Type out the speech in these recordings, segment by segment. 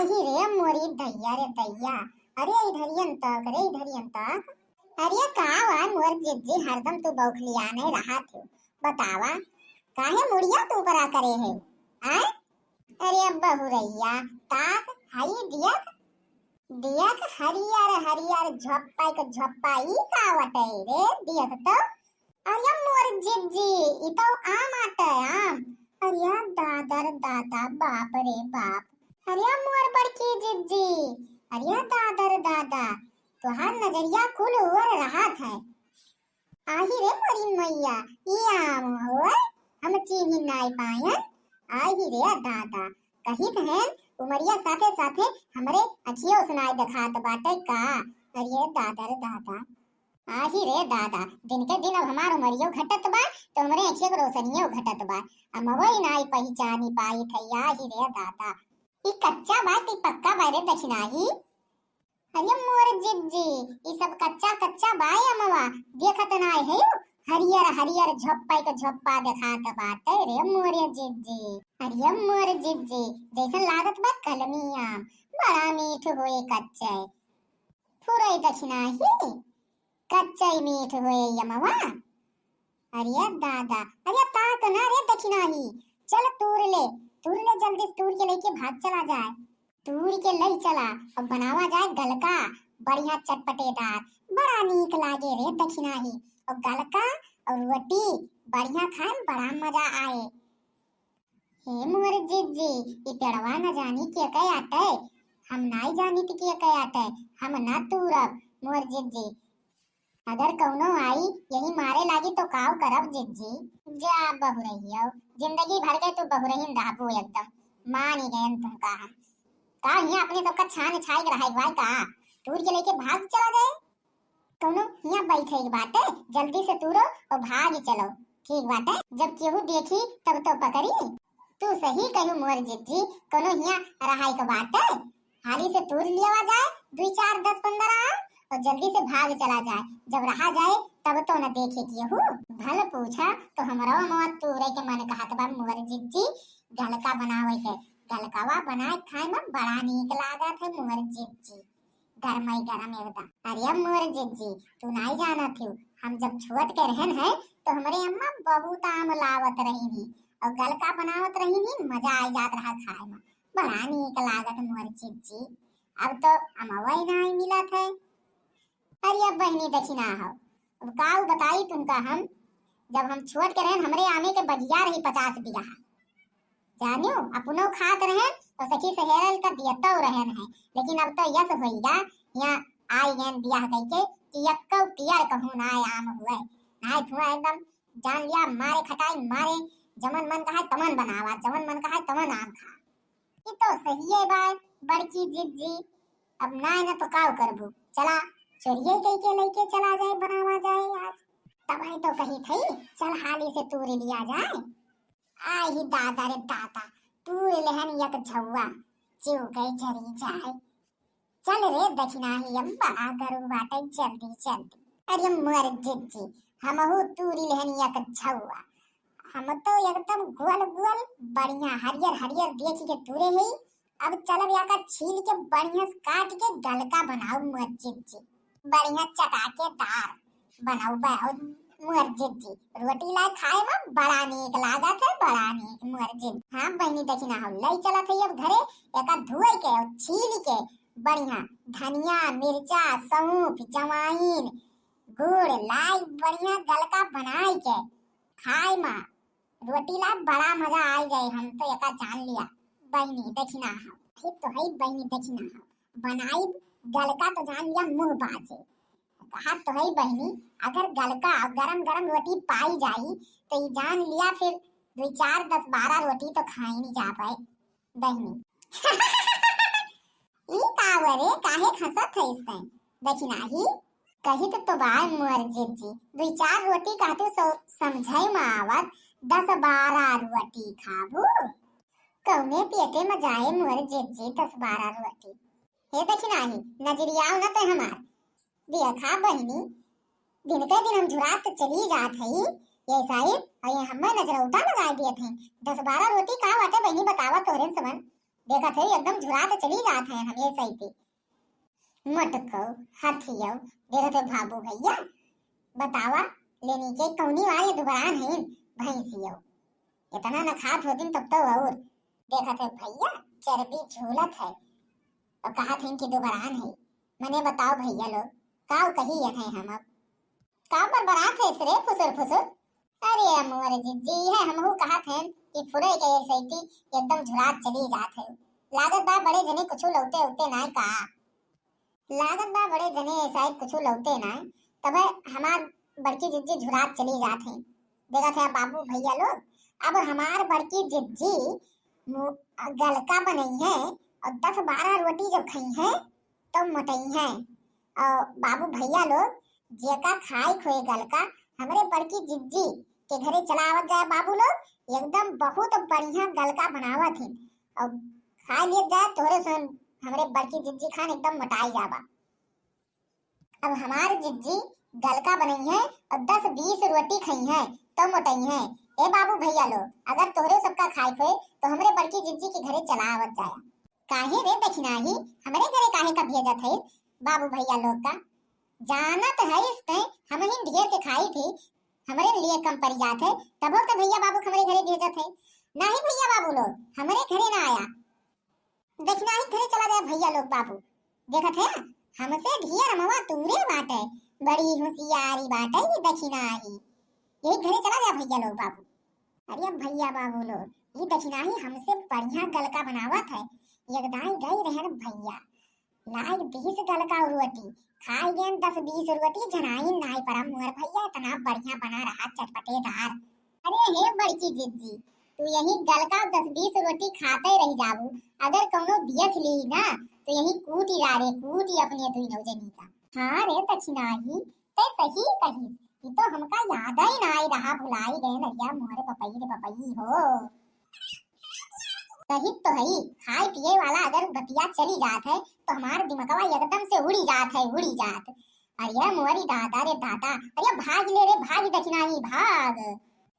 आही रे मोरी दैया रे दैया। अरे इधरियन तक रे इधरियन तक। अरे का वा मोर जिज्जी हरदम तू बौखलिया नहीं रहा थे। बतावा काहे मुड़िया तू परा करे है? आय अरे बहुरैया ताक हाई दियक दियक हरियर हरियर झप्पा के झप्पा ई का वटे रे दियक तो। अरे मोर जिज्जी ई तो आम आटे आम। अरे दादर दादा बाप रे बाप। अरे मोर बड़की जिज्जी अरे दादर दादा तुहार नजरिया कुल ओर रहा है। आही रे मोरी मैया ई आम हो हम चीनी नाई पायन। आही रे दादा कही बहन उमरिया साथे साथे हमरे अखियों सुनाई दिखात बाटे का। अरे दादर दादा आही रे दादा दिन के दिन अब हमार उमरियो घटत बा तो हमरे अखियों के रोशनियों घटत बा। हम वही नाई पहचानी पाई थैया ही रे दादा। ई कच्चा बा कि पक्का बा रे दक्षिणाही? अरे मोर जिज्जी ई सब कच्चा कच्चा बा अमवा देखत नाई है हरियर हरियर झप्पा के झप्पा दिखात बाटे रे मोर जिज्जी। अरे मोर जिज्जी जैसन लागत बा कलमी आम बड़ा मीठ होए कच्चे फुरई दक्षिणाही कच्चे मीठ होए यमवा। अरे दादा अरे ताक ना रे दक्षिणाही चल तूर ले जल्दी तूर के लेके भाग चला जाए। तूर के लई चला और बनावा जाए गलका बढ़िया चटपटेदार बड़ा नीक लागे रे दक्षिणाही। और गलका और रोटी बढ़िया खाए बड़ा मजा आए। हे मोर जिज्जी ई पेड़वा न जानी के कय आटे हम नाई जानी के कय आटे हम ना तूरब मोर जिज्जी। अगर कौनो आई यही मारे लागी तो काव करब जिज्जी। जा बहुरहियो जिंदगी भर के तू बहुरहीन रहबो एकदम मान ही गयन तुम का यहाँ अपने सबका छान छाई रहा है का तूर के लेके भाग चला जाए। कौनो यहाँ बैठे बाटे जल्दी से तूरो और भाग चलो ठीक बाटे जब केहू देखी तब तो पकड़ी। तू सही कहू मोर जिज्जी कौनो यहाँ रहाई के बाटे हाली से तूर लिया जाए 2 4 10 15 और जल्दी से भाग चला जाए। जब रहा जाए तब तो न देखे केहू भल पूछा तो हमरा मौत तूरे के मन कहत बा मोर जिज्जी गलका बनावे के गलकावा बनाए खाए में बड़ा नीक लागत है मोर जिज्जी गरमाई गरम एकदम। अरे मोर जिज्जी तू नहीं जाना थी हम जब छोट के रहन है तो हमारे अम्मा बहुत आम लावत रही थी और गलका बनावत रही थी मजा आ जात रहा खाए में बड़ा नीक लागत मोर जिज्जी। अब तो अमवा ही नहीं मिलत है। अरे अब बहनी दक्षिणा हो अब काऊ बताई तुमका हम जब हम छोट के रहन हमरे आमे के बगिया रही 50 बीघा जानियो अपनो खात रहे और सखी सहेरल का दियतो रहन है। लेकिन अब तो यस होइगा यहाँ आई गन बियाह कइके कि यक्को पियर कहूं ना आम हुए नाय थुआ एकदम जान लिया मारे खटाई मारे जमन मन कहा तमन बनावा जमन मन कहा तमन आम खा। ये तो सही है बात बड़की जिज्जी अब ना न तो काव करबू चला चोरिये कइके लेके चला जाए बनावा जाए आज तब तो कही थई चल हाली से तूर लिया जाए। आई दादा रे दादा तूर लहन यक झौवा चिव गई झरी जाए। चल रे दक्षिणाही अब बड़ा गरु बाटे जल्दी जल्दी। अरे मोर जिज्जी हमहु तूरी लहन यक झौवा हम तो एकदम गोल गोल बढ़िया हरियर हरियर देखी के तूरे है। अब चलब या का छील के बढ़िया काट के गलका बनाओ मोर जिज्जी बढ़िया चटाकेदार बनाओ बहुत मोर जिज्जी रोटी ला खाए में बड़ा नीक लागत है बड़ा नीक मोर जिज्जी। हाँ बहनी दक्षिणा हो लई चलत है अब घरे एका धोए के और छील के बढ़िया धनिया मिर्चा सौंफ जवाइन गुड़ लाई बढ़िया गलका बनाई के खाए में रोटी ला बड़ा मजा आ जाए। हम तो एका जान लिया बहनी दक्षिणा हो तो है बहनी दक्षिणा हो बनाई गलका तो जान लिया मुंह बाजे कहा तो है बहनी अगर गलका गरम गरम रोटी पाई जाई तो ये जान लिया फिर 2 4 10 12 रोटी तो खाई नहीं जा पाए बहनी। ई कावरे काहे खसत है इससे दक्षिणाही कही तो बाय मोर जिज्जी 2 4 रोटी कहते समझाई में आवत 10 12 रोटी खाबू कौने पेटे में जाए मोर जिज्जी 10 12 रोटी। हे दक्षिणाही नजरियाओ न तो हमार देखा बहनी दिन के दिन हम झुरात चली जात है ये साइड और ये हमें नजर उठा लगा दिए थे 10 12 रोटी का बाटे बहनी बतावा तोरे समन देखा थे एकदम झुरा के चली जात है हमेशा ही थी। मटको हाथियो देखा थे भाबू भैया बतावा लेनी के कौनी वाले दुबरान है भैंसियो इतना न खात होतिन तब तो और देखा थे भैया चर्बी झूलत है और कहा थे कि दुबरान है। मने बताओ भैया लोग काव कही है हम अब काव पर बरात है सरे फुसुर फुसुर। अरे अमोर जी है हमहु कहा थे कि फुरे के सैती एकदम झुरात चली जात है लागत बा बड़े जने कुछ लौटे उते ना का लागत बा बड़े जने शायद कुछ लौटे ना तब हमार बड़की जिज्जी झुरात चली जात है। देखा थे बाबू भैया लोग अब हमार बड़की जिज्जी गलका बनई है और 10-12 रोटी जब खाई है तो मोटई है और बाबू भैया लोग जेका खाई खोए गलका हमरे बड़की जिज्जी के घरे चलावत जाए बाबू लोग एकदम बहुत बढ़िया गलका बनावत है और खा लिए जाए तोरे सुन हमरे बड़की जिज्जी खान एकदम मोटाई जाबा। अब हमार जिज्जी गलका बनई है और 10-20 रोटी खाई है तो मोटई है। ए बाबू भैया लोग अगर तोहरे सबका खाए खोए तो हमरे बड़की जिज्जी के घरे चलावत जाया काहे रे दक्षिणाही हमरे घरे काहे का भेजत है बाबू भैया लोग का जानत है इसने हम ही ढेर के खाई थी हमरे लिए कम पड़ जात है तब तो भैया बाबू हमरे घरे भेजत है नहीं भैया बाबू लोग हमरे घरे ना आया दक्षिणाही घरे चला गया भैया लोग बाबू देखत है हमसे ढेर मवा तुमरे बाटे बड़ी होशियारी बाटे ये दक्षिणाही यही घरे चला गया भैया लोग बाबू। अरे भैया बाबू लोग ये दक्षिणाही हमसे बढ़िया गलका बनावत है एकदम गई रहन भैया लाइक 20 गलका रोटी खाई गए 10-20 रोटी जनाई नाई परम मुहर भैया इतना बढ़िया बना रहा चटपटेदार। अरे हे बड़की जिज्जी तू यही गलका 10-20 रोटी खाते रह जाबू अगर कौनो देख ली ना तो यही कूटी रारे कूटी अपने तू नौजनी का। हाँ रे दक्षिणाही ते सही कही ये तो हमका याद ही ना आई रहा भुलाई गए नरिया मोहरे पपई रे पपई हो सही तो है खाए पिए वाला अगर बतिया चली जात है तो हमार दिमागवा एकदम से उड़ी जात। अरे मोरी दादा रे दादा अरे भाग ले रे भाग दक्षिणाही भाग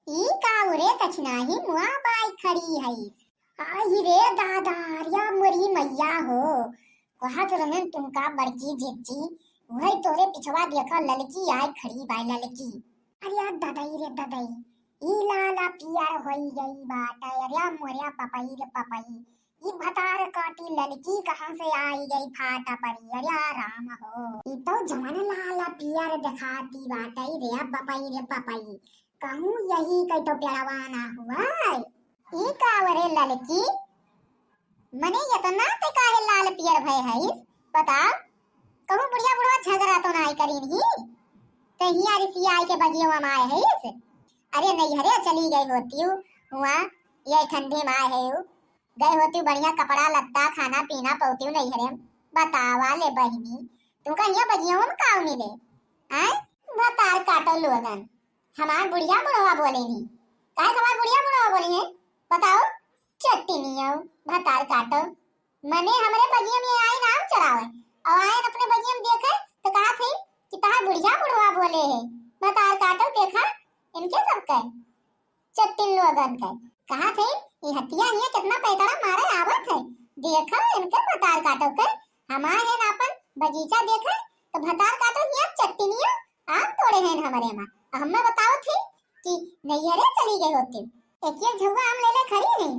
ई का रे दक्षिणाही मुआ बाई खड़ी है आई रे दादा अरे मोरी मैया हो कहा तो रहन तुमका बड़की जिज्जी वही तोरे पिछवा देखा ललकी आई खड़ी बाई ललकी। अरे दादाई रे दादाई ई लाला पियर होई गई बात अरे मोरिया पपई रे पपई ई भतार काटी ललकी कहां से आई गई फाटा पड़ी अरे राम हो ई तो जमाना लाला पियर दिखाती बात रे पपई कहूं यही कई तो प्यारवाना हुआ ई कावरे ललकी मने इतना ते काहे लाल पियर भय है बता कहूं बुढ़िया बुढ़वा झगड़ा तो नाई करीन ही ते हिया रिसी आई के बगियो में आए है इस अरे नहीं हरे चली गई होती हूँ वहाँ ये ठंडी माँ है गए होती हूँ बढ़िया कपड़ा लत्ता खाना पीना पौती हूँ नहीं हरे बतावा ले बहनी तू का यहाँ बगियों में काव मिले आए भतार काटो लोगन हमार बुढ़िया बुढ़वा बोले नहीं काहे हमार बुढ़िया बुढ़वा बोली है बताओ चट्टी नहीं आओ भतार काटो मने हमारे बगियों में आई नाम चढ़ावे और आए अपने बगियों में देखे तो कहा थी कि तार बुढ़िया बुढ़वा बोले है भतार काटो देखा इनके सब के चट्टिन लोगन के कहा थे ये हतिया ये कितना पैतरा मारे आवत है देखो इनके भतार काटो के हमारे हैं अपन बगीचा देखे तो भतार काटो ये चट्टिनिया आम तोड़े हैं हमारे मां हमें बताओ थी कि नैयरे चली गई होती एक झुआ आम ले ले खड़ी नहीं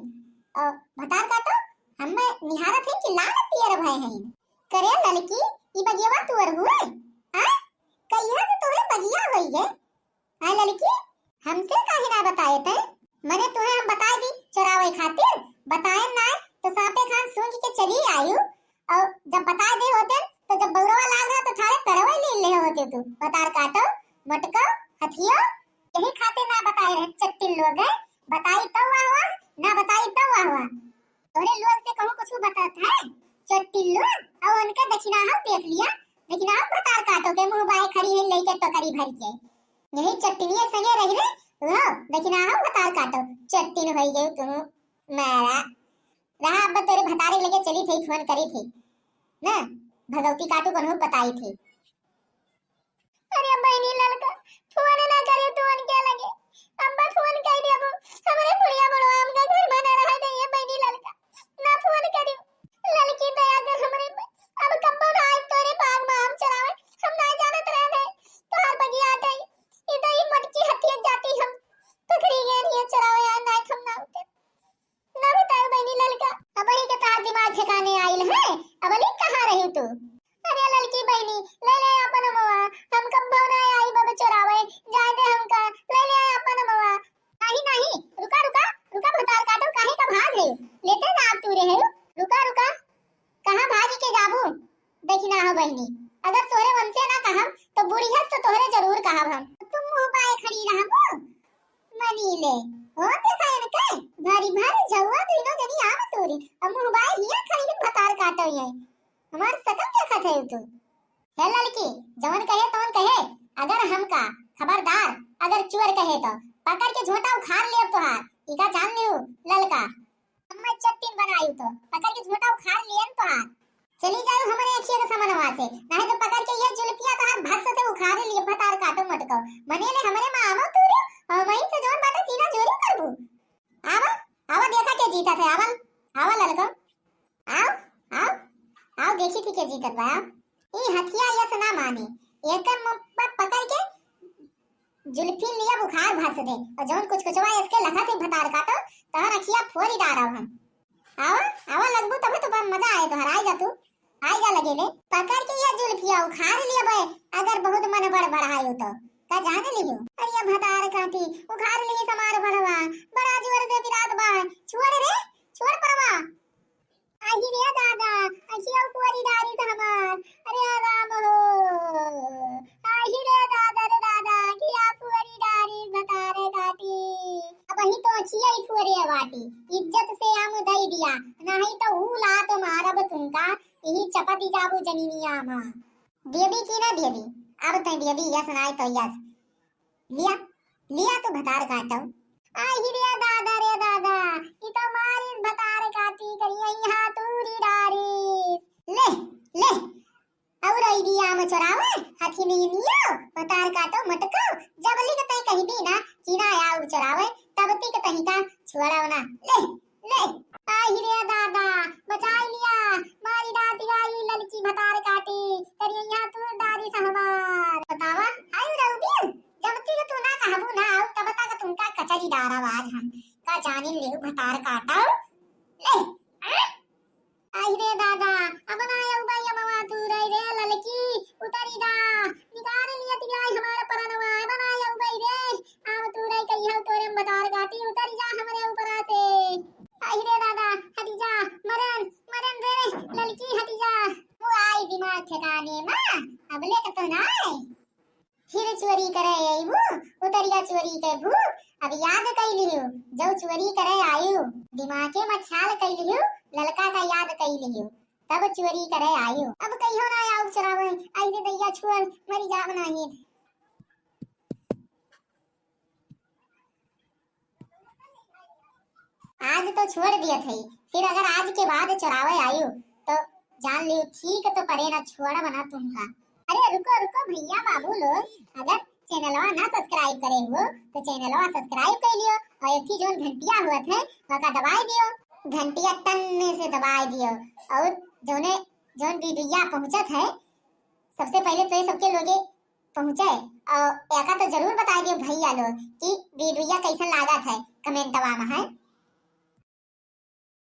और भतार काटो हमें निहारा थे कि लाल पियर भय हैं करे लड़की ई बगिया तुअर हुए हां कहिया से तोरे बगिया होई है हां लड़की हमसे काहे ना बताए थे मैंने तुम्हें हम बता दी चोरावे खातिर बताए ना तो सांपे खान सूंघ के चली आयु और जब बता दे होते तो जब बौरवा लाग रहा तो थारे करवा ले होते तू बतार काटो मटको हथियो यही खातिर ना बताए रहे चट्टिल लोग है बताई तो हुआ ना बताई तो हुआ तोरे लोग से कहूं कुछ बताता है चट्टिल लोग और उनके दक्षिणा देख लिया लेकिन आप बतार काटो के मुंह बाए खड़ी है लेके टोकरी भर के यही चट्टिनिया संगे रही रे वाह लेकिन आओ भतार काटो चट्टिन होई गई तुम मेरा रहा अब तेरे भतारे लेके चली थी फोन करी थी ना भगवती काटू बनो बताई थी। अरे बहनी लड़का फोन ना करे तो क्या लगे अब्बा फोन कर दे अब हमारे बुढ़िया बड़वा हमका घर बना रहा है ये बहनी लड़का ना फोन कर ठिकाने आइल है। अब अली कहाँ रही तू? अरे लड़की बहनी ले ले अपन मवा, हम कब भवना आई बाबा चोरावे, जाए दे हमका, ले ले अपन मवा। नहीं नहीं, रुका रुका रुका, भतार काटो, काहे का भाग है? लेते ना आप तू रहे, रुका रुका, कहाँ भागी के जाबू? देखी ना हो बहनी, अगर तोरे मन से ना कहम तो बुढ़िया तो तोहरे जरूर कहब हम। तुम मुंह पाए खड़ी रहबो मनीले हो देखा है के भारी भारी जवा दिनो जनी आव तोरी, अब मुंह बाए हिया खड़ी भतार काटो ये हमार सकम क्या खत है तू? है लड़की जवन कहे तवन कहे, अगर हमका खबरदार अगर चुअर कहे तो पकड़ के झोटा उखाड़ ले तोहार, इका जान लियो ललका, हम चट्टीन बनायू तो पकड़ के झोटा उखाड़ लियन तोहार। चली जाओ हमारे अखिया के समनवा से, नहीं तो पकड़ के ये जुल्फिया तोहार भस से उखाड़ लिए भतार काटो मटको। मनेले हमरे में आवो तू वहीं से जोन बाटे सीना जोरी करबू। आवो आवो देखा के जीता थे, आवल आवल ललका, आओ आओ आओ देखी थी के जीतत बा। ई हथिया यस ना माने, एक पकड़ के जुल्फी लिया बुखार भस दे और जोन कुछ कुछवा इसके लखा थी भतार काटो तहर अखिया फोड़ी डारव हम। आओ आओ लगबू तबे तो मजा आए तो हराई जा तू, आई जा लगे ले पकड़ के ये जुल्फिया उखाड़ लिया बे, अगर बहुत मन बड़ बढ़ायो तो का जाने लियो। अरे ये भतार काटी उखाड़ लिए समार बढ़वा, बड़ा जोर से पिरात बा, छोड़ रे छोड़ परवा। आही रे दादा अखिया पूरी डारी से हमार, अरे राम हो, आही रे दादा किया पूरी डारी भतारे काटी। अब ही तो अखिया ही पूरी वाटी, इज्जत से आम दई दिया, नहीं तो ऊ ला तो मारब तुमका, यही चपटी जाबू जनीनिया मा। देवी की ना देवी, अब तय देवी यस नाय तो यस लिया लिया तो भतार काटो। आही रे दादा ई तो मारी भतार काटी करिए यहाँ तूरी डारी। ले ले और आइडिया में चोरावे हाथी नहीं लियो भतार काटो मटको, जबली के तय कहीं भी ना चीना आया और चोरावे तब ती के तही का छुड़ाओ ना। ले ले आही रे दादा बचा लिया, मारी डाटी आई लड़की भतार काटी करिए यहाँ तूर डारी से हमार। बतावा आयु रहू जब तक तू ना कहबू ना आउ तब तक तुमका कचरी डारा आज हम का जाने ले भतार काटाओ। ले आई रे दादा अब ना आउ भाई मवा तू रे ललकी उतरी दा निकाल लिया तिलाई हमारे परनवा बना आउ भाई रे, आव तू रे कहियो तोरे भतार काटी उतरी जा हमरे ऊपर से। आई रे दादा हटी जा, मरन मरन रे ललकी हटी जा, वो आई दिमाग ठिकाने में अब ले तो ना आए फिर चोरी करे आईबू उतरिया चोरी के भूत। अब याद कई लियो जो चोरी करे आयु, दिमागे में ख्याल कई लियो ललका का याद कई लियो तब चोरी करे आयु। अब कहियो ना आउ चरावे आई दे दैया छोड़ मरी जाव नहीं। आज तो छोड़ दिया थे, फिर अगर आज के बाद चरावे आयु तो जान लियो ठीक तो परे ना छोड़ा बना तुमका। अरे रुको रुको भैया बाबू लोग, अगर चैनलवा ना सब्सक्राइब करे हो तो चैनलवा सब्सक्राइब कर लियो और एक जोन घंटिया हुआ थे वका दबाई दियो, घंटिया टन से दबाई दियो और जोने जोन वीडियो पहुंचत है सबसे पहले तो ये सबके लोगे पहुंचे और एका तो जरूर बता दियो भैया लोग कि वीडियो कैसा लागत है कमेंटवा में है।